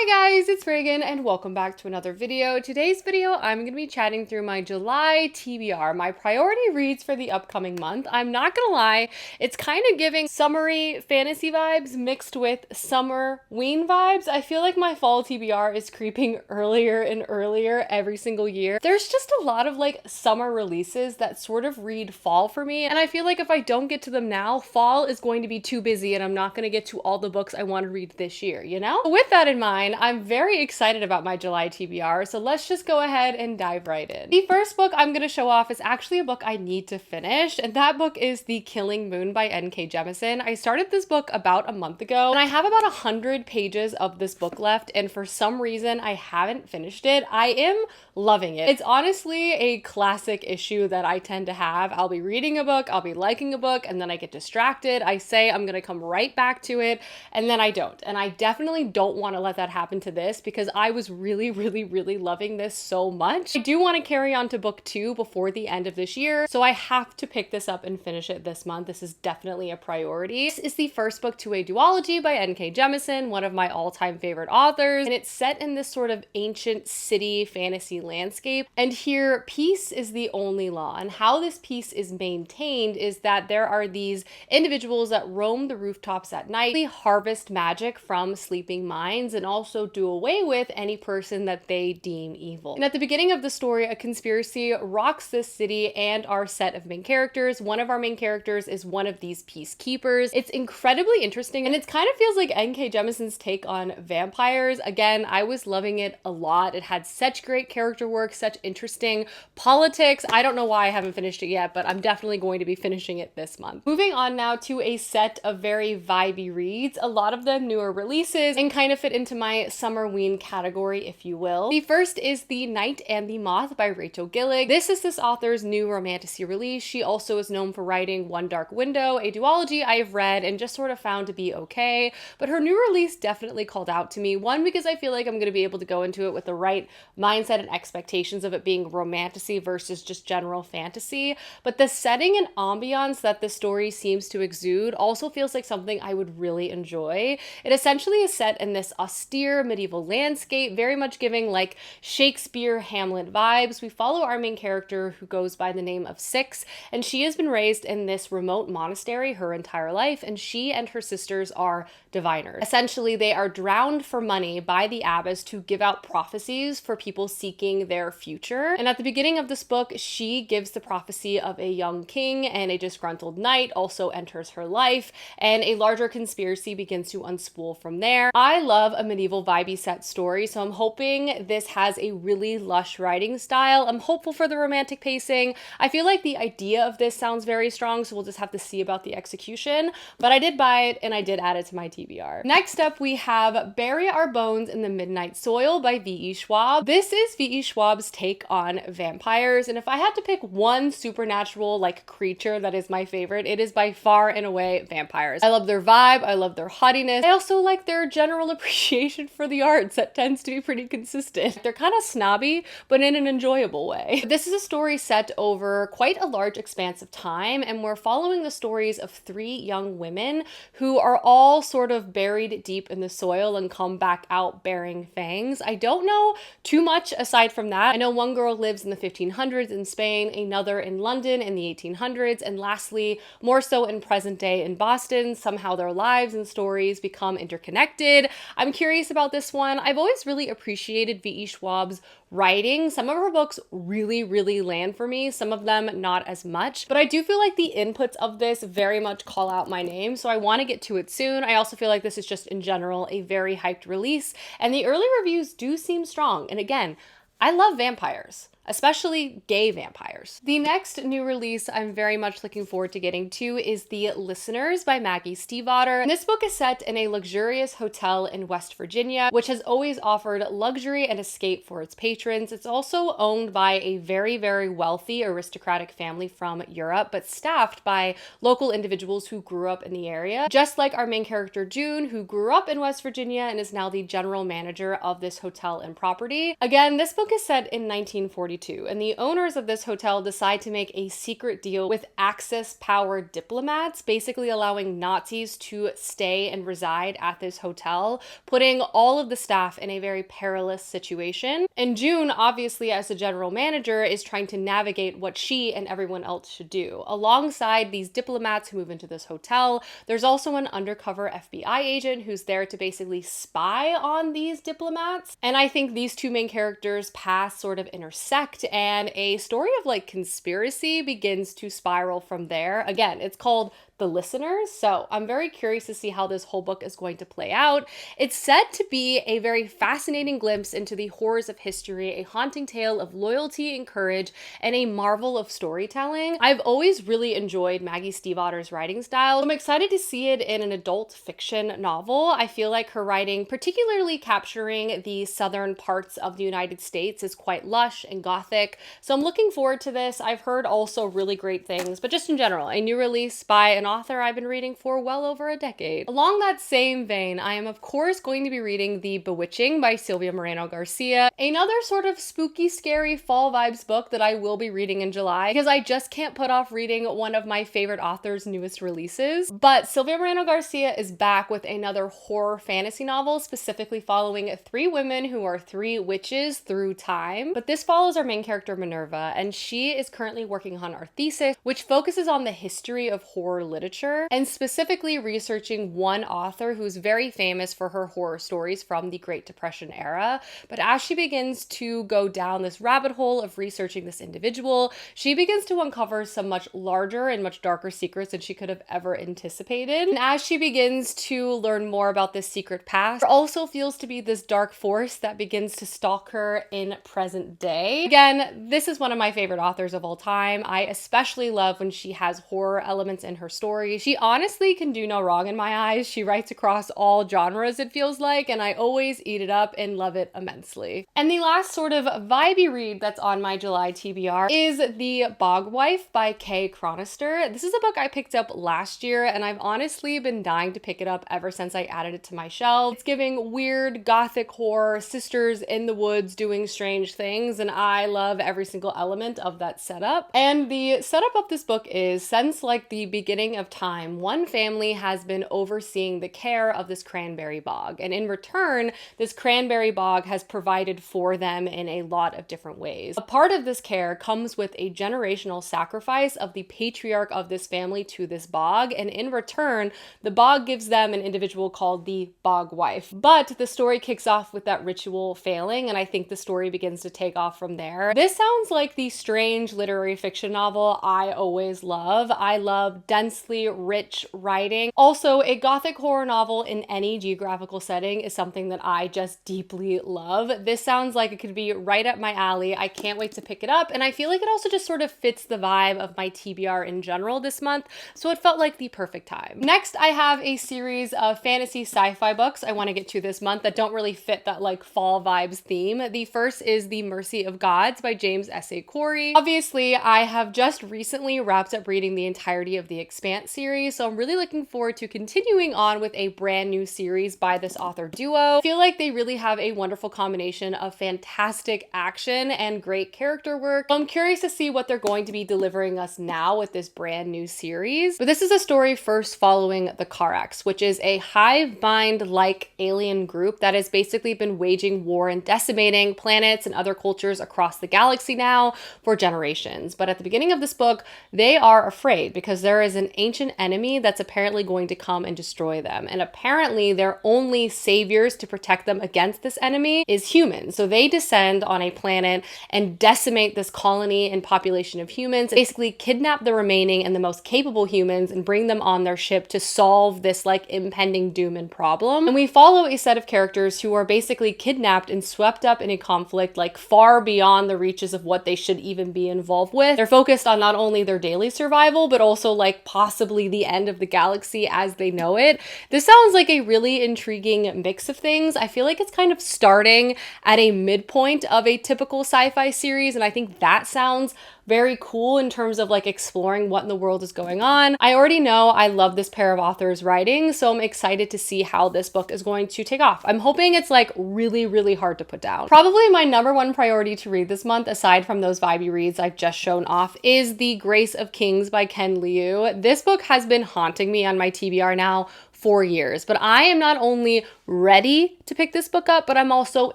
Hi guys, it's Reagan and welcome back to another video. Today's video, I'm going to be chatting through my July TBR, my priority reads for the upcoming month. I'm not going to lie, it's kind of giving summery fantasy vibes mixed with summerween vibes. I feel like my fall TBR is creeping earlier and earlier every single year. There's just a lot of like summer releases that sort of read fall for me, and I feel like if I don't get to them now, fall is going to be too busy and I'm not going to get to all the books I want to read this year, you know? With that in mind, I'm very excited about my July TBR, so let's just go ahead and dive right in. The first book I'm going to show off is actually a book I need to finish, and that book is The Killing Moon by N.K. Jemisin. I started this book about a month ago, and I have about 100 pages of this book left, and for some reason I haven't finished it. I am loving it. It's honestly a classic issue that I tend to have. I'll be reading a book, I'll be liking a book, and then I get distracted. I say I'm going to come right back to it, and then I don't. And I definitely don't want to let that happen to this because I was really loving this so much. I do want to carry on to book 2 before the end of this year, so I have to pick this up and finish it this month. This is definitely a priority. This is the first book to a duology by N.K. Jemisin, one of my all-time favorite authors, and it's set in this sort of ancient city fantasy landscape. And here, peace is the only law, and how this peace is maintained is that there are these individuals that roam the rooftops at night, they harvest magic from sleeping minds, and also do away with any person that they deem evil. And at the beginning of the story, a conspiracy rocks this city and our set of main characters. One of our main characters is one of these peacekeepers. It's incredibly interesting, and it kind of feels like N.K. Jemisin's take on vampires. Again, I was loving it a lot. It had such great character work, such interesting politics. I don't know why I haven't finished it yet, but I'm definitely going to be finishing it this month. Moving on now to a set of very vibey reads, a lot of them newer releases and kind of fit into my summerween category, if you will. The first is The Night and the Moth by Rachel Gillig. This is this author's new romantasy release. She also is known for writing One Dark Window, a duology I have read and just sort of found to be okay, but her new release definitely called out to me. One, because I feel like I'm going to be able to go into it with the right mindset and expectations of it being romantasy versus just general fantasy, but the setting and ambiance that the story seems to exude also feels like something I would really enjoy. It essentially is set in this austere medieval landscape, very much giving like Shakespeare Hamlet vibes. We follow our main character who goes by the name of Six, and she has been raised in this remote monastery her entire life, and she and her sisters are diviners. Essentially, they are drowned for money by the abbess to give out prophecies for people seeking their future. And at the beginning of this book, she gives the prophecy of a young king, and a disgruntled knight also enters her life, and a larger conspiracy begins to unspool from there. I love a medieval vibey set story, so I'm hoping this has a really lush writing style. I'm hopeful for the romantic pacing. I feel like the idea of this sounds very strong, so we'll just have to see about the execution, but I did buy it and I did add it to my TBR. Next up, we have Bury Our Bones in the Midnight Soil by V.E. Schwab. This is V.E. Schwab's take on vampires, and if I had to pick one supernatural like creature that is my favorite, it is by far and away vampires. I love their vibe, I love their haughtiness, I also like their general appreciation for the arts that tends to be pretty consistent. They're kind of snobby, but in an enjoyable way. This is a story set over quite a large expanse of time, and we're following the stories of 3 young women who are all sort of buried deep in the soil and come back out bearing fangs. I don't know too much aside from that. I know one girl lives in the 1500s in Spain, another in London in the 1800s, and lastly, more so in present day in Boston. Somehow their lives and stories become interconnected. I'm curious about this one. I've always really appreciated V.E. Schwab's writing. Some of her books really land for me, some of them not as much, but I do feel like the inputs of this very much call out my name, so I want to get to it soon. I also feel like this is just in general a very hyped release, and the early reviews do seem strong, and again, I love vampires, especially gay vampires. The next new release I'm very much looking forward to getting to is The Listeners by Maggie Stiefvater. And this book is set in a luxurious hotel in West Virginia, which has always offered luxury and escape for its patrons. It's also owned by a very wealthy aristocratic family from Europe, but staffed by local individuals who grew up in the area, just like our main character June, who grew up in West Virginia and is now the general manager of this hotel and property. Again, this book is set in 1942, 1942, and the owners of this hotel decide to make a secret deal with Axis-powered diplomats, basically allowing Nazis to stay and reside at this hotel, putting all of the staff in a very perilous situation. And June, obviously as the general manager, is trying to navigate what she and everyone else should do. Alongside these diplomats who move into this hotel, there's also an undercover FBI agent who's there to basically spy on these diplomats. And I think these two main characters' paths sort of intersect, and a story of like conspiracy begins to spiral from there. Again, it's called The Listeners, so I'm very curious to see how this whole book is going to play out. It's said to be a very fascinating glimpse into the horrors of history, a haunting tale of loyalty and courage, and a marvel of storytelling. I've always really enjoyed Maggie Stiefvater's writing style. I'm excited to see it in an adult fiction novel. I feel like her writing, particularly capturing the southern parts of the United States, is quite lush and gothic, so I'm looking forward to this. I've heard also really great things, but just in general, a new release by an author I've been reading for well over a decade. Along that same vein, I am of course going to be reading The Bewitching by Silvia Moreno Garcia, another sort of spooky, scary fall vibes book that I will be reading in July because I just can't put off reading one of my favorite authors' newest releases. But Silvia Moreno Garcia is back with another horror fantasy novel, specifically following three women who are three witches through time. But this follows our main character Minerva, and she is currently working on her thesis, which focuses on the history of horror literature, and specifically researching one author who's very famous for her horror stories from the Great Depression era. But as she begins to go down this rabbit hole of researching this individual, she begins to uncover some much larger and much darker secrets than she could have ever anticipated. And as she begins to learn more about this secret past, there also feels to be this dark force that begins to stalk her in present day. Again, this is one of my favorite authors of all time. I especially love when she has horror elements in her story. She honestly can do no wrong in my eyes. She writes across all genres, it feels like, and I always eat it up and love it immensely. And the last sort of vibey read that's on my July TBR is The Bog Wife by Kay Chronister. This is a book I picked up last year, and I've honestly been dying to pick it up ever since I added it to my shelf. It's giving weird gothic horror, sisters in the woods doing strange things, and I love every single element of that setup. And the setup of this book is, since like the beginning of time, one family has been overseeing the care of this cranberry bog, and in return, this cranberry bog has provided for them in a lot of different ways. A part of this care comes with a generational sacrifice of the patriarch of this family to this bog, and in return, the bog gives them an individual called the Bog Wife. But the story kicks off with that ritual failing, and I think the story begins to take off from there. This sounds like the strange literary fiction novel I always love. I love densely rich writing. Also, a gothic horror novel in any geographical setting is something that I just deeply love. This sounds like it could be right up my alley. I can't wait to pick it up, and I feel like it also just sort of fits the vibe of my TBR in general this month, so it felt like the perfect time. Next, I have a series of fantasy sci-fi books I want to get to this month that don't really fit that like fall vibes theme. The first is The Mercy of Gods by James S.A. Corey. Obviously, I have just recently wrapped up reading the entirety of the Expanse series, so I'm really looking forward to continuing on with a brand new series by this author duo. I feel like they really have a wonderful combination of fantastic action and great character work. So I'm curious to see what they're going to be delivering us now with this brand new series. But this is a story first following the Karax, which is a hive mind-like alien group that has basically been waging war and decimating planets and other cultures across the galaxy now for generations. But at the beginning of this book, they are afraid because there is an ancient enemy that's apparently going to come and destroy them. And apparently their only saviors to protect them against this enemy is humans. So they descend on a planet and decimate this colony and population of humans, basically kidnap the remaining and the most capable humans and bring them on their ship to solve this like impending doom and problem. And we follow a set of characters who are basically kidnapped and swept up in a conflict like far beyond the reaches of what they should even be involved with. They're focused on not only their daily survival, but also like possibly the end of the galaxy as they know it. This sounds like a really intriguing mix of things. I feel like it's kind of starting at a midpoint of a typical sci-fi series, and I think that sounds very cool in terms of like exploring what in the world is going on. I already know I love this pair of authors' writing, so I'm excited to see how this book is going to take off. I'm hoping it's like really, really hard to put down. Probably my number one priority to read this month, aside from those vibey reads I've just shown off, is The Grace of Kings by Ken Liu. This book has been haunting me on my TBR now for years, but I am not only ready to pick this book up, but I'm also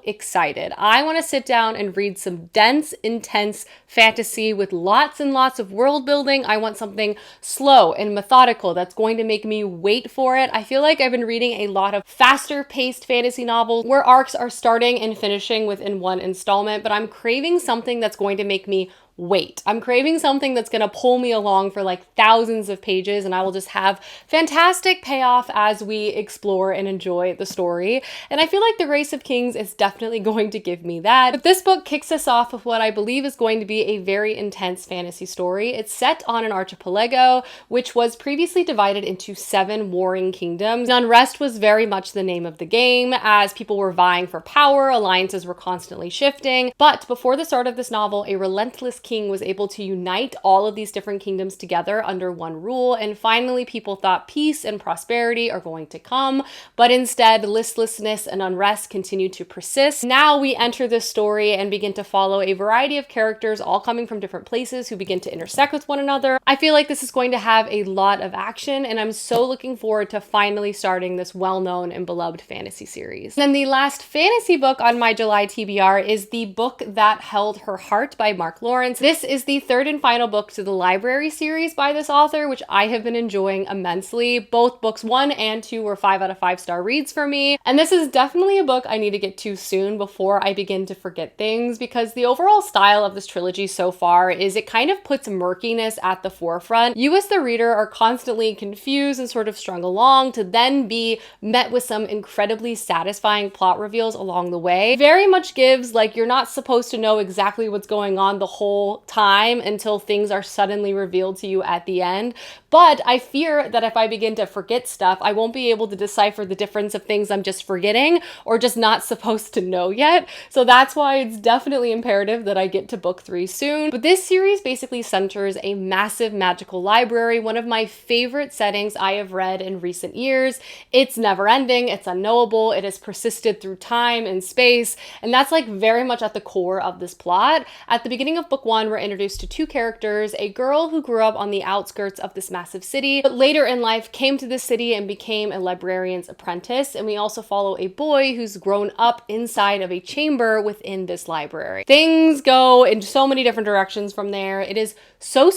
excited. I want to sit down and read some dense, intense fantasy with lots and lots of world building. I want something slow and methodical that's going to make me wait for it. I feel like I've been reading a lot of faster paced fantasy novels where arcs are starting and finishing within one installment, but I'm craving something that's going to make me wait. I'm craving something that's going to pull me along for like thousands of pages, and I will just have fantastic payoff as we explore and enjoy the story. And I feel like The Grace of Kings is definitely going to give me that. But this book kicks us off with what I believe is going to be a very intense fantasy story. It's set on an archipelago, which was previously divided into 7 warring kingdoms. Unrest was very much the name of the game, as people were vying for power, alliances were constantly shifting. But before the start of this novel, a relentless king was able to unite all of these different kingdoms together under one rule, and finally people thought peace and prosperity are going to come, but instead listlessness and unrest continued to persist. Now we enter this story and begin to follow a variety of characters all coming from different places who begin to intersect with one another. I feel like this is going to have a lot of action, and I'm so looking forward to finally starting this well-known and beloved fantasy series. And then the last fantasy book on my July TBR is The Book That Held Her Heart by Mark Lawrence. This is the 3rd and final book to the Library series by this author, which I have been enjoying immensely. Both books 1 and 2 were 5 out of 5 star reads for me, and this is definitely a book I need to get to soon before I begin to forget things, because the overall style of this trilogy so far is it kind of puts murkiness at the forefront. You as the reader are constantly confused and sort of strung along to then be met with some incredibly satisfying plot reveals along the way. Very much gives like you're not supposed to know exactly what's going on the whole time until things are suddenly revealed to you at the end. But I fear that if I begin to forget stuff, I won't be able to decipher the difference of things I'm just forgetting or just not supposed to know yet. So that's why it's definitely imperative that I get to book 3 soon. But this series basically centers a massive magical library, one of my favorite settings I have read in recent years. It's never ending, it's unknowable, it has persisted through time and space, and that's like very much at the core of this plot. At the beginning of book 1, we're introduced to 2 characters, a girl who grew up on the outskirts of this massive city, but later in life came to this city and became a librarian's apprentice. And we also follow a boy who's grown up inside of a chamber within this library. Things go in so many different directions from there. It is so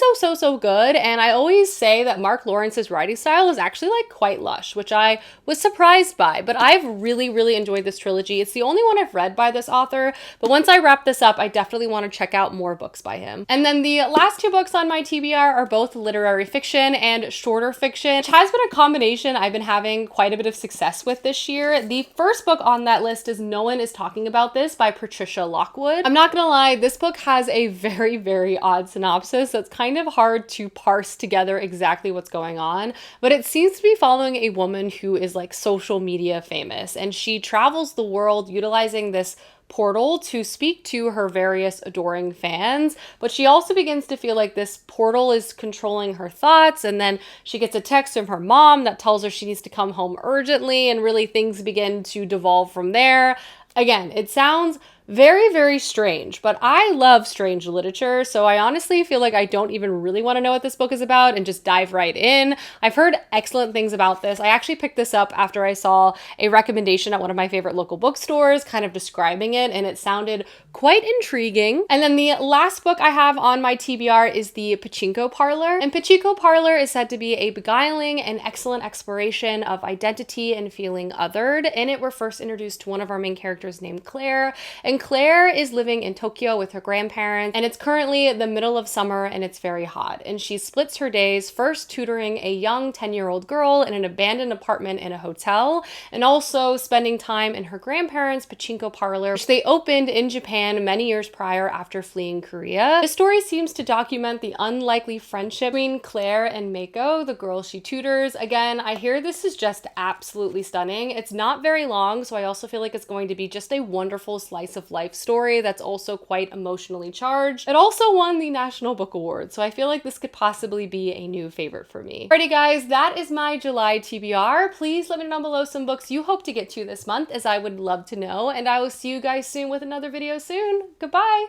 good. And I always say that Mark Lawrence's writing style is actually like quite lush, which I was surprised by, but I've really enjoyed this trilogy. It's the only one I've read by this author, but once I wrap this up, I definitely want to check out more books by him. And then the last 2 books on my TBR are both literary fiction and shorter fiction, which has been a combination I've been having quite a bit of success with this year. The first book on that list is No One Is Talking About This by Patricia Lockwood. I'm not gonna lie, this book has a very odd synopsis that's kind of hard to parse together exactly what's going on, but it seems to be following a woman who is like social media famous, and she travels the world utilizing this portal to speak to her various adoring fans, but she also begins to feel like this portal is controlling her thoughts, and then she gets a text from her mom that tells her she needs to come home urgently, and really things begin to devolve from there. Again, it sounds very strange, but I love strange literature, so I honestly feel like I don't even really want to know what this book is about and just dive right in. I've heard excellent things about this. I actually picked this up after I saw a recommendation at one of my favorite local bookstores kind of describing it, and it sounded quite intriguing. And then the last book I have on my TBR is The Pachinko Parlor, and Pachinko Parlor is said to be a beguiling and excellent exploration of identity and feeling othered. In it, we're first introduced to one of our main characters named Claire, and Claire is living in Tokyo with her grandparents, and it's currently the middle of summer and it's very hot, and she splits her days first tutoring a young 10-year-old girl in an abandoned apartment in a hotel, and also spending time in her grandparents' pachinko parlor, which they opened in Japan many years prior after fleeing Korea. The story seems to document the unlikely friendship between Claire and Meiko, the girl she tutors. Again, I hear this is just absolutely stunning. It's not very long, so I also feel like it's going to be just a wonderful slice of of life story that's also quite emotionally charged. It also won the National Book Award, so I feel like this could possibly be a new favorite for me. Alrighty guys, that is my July TBR. Please let me know down below some books you hope to get to this month, as I would love to know, and I will see you guys soon with another video soon. Goodbye!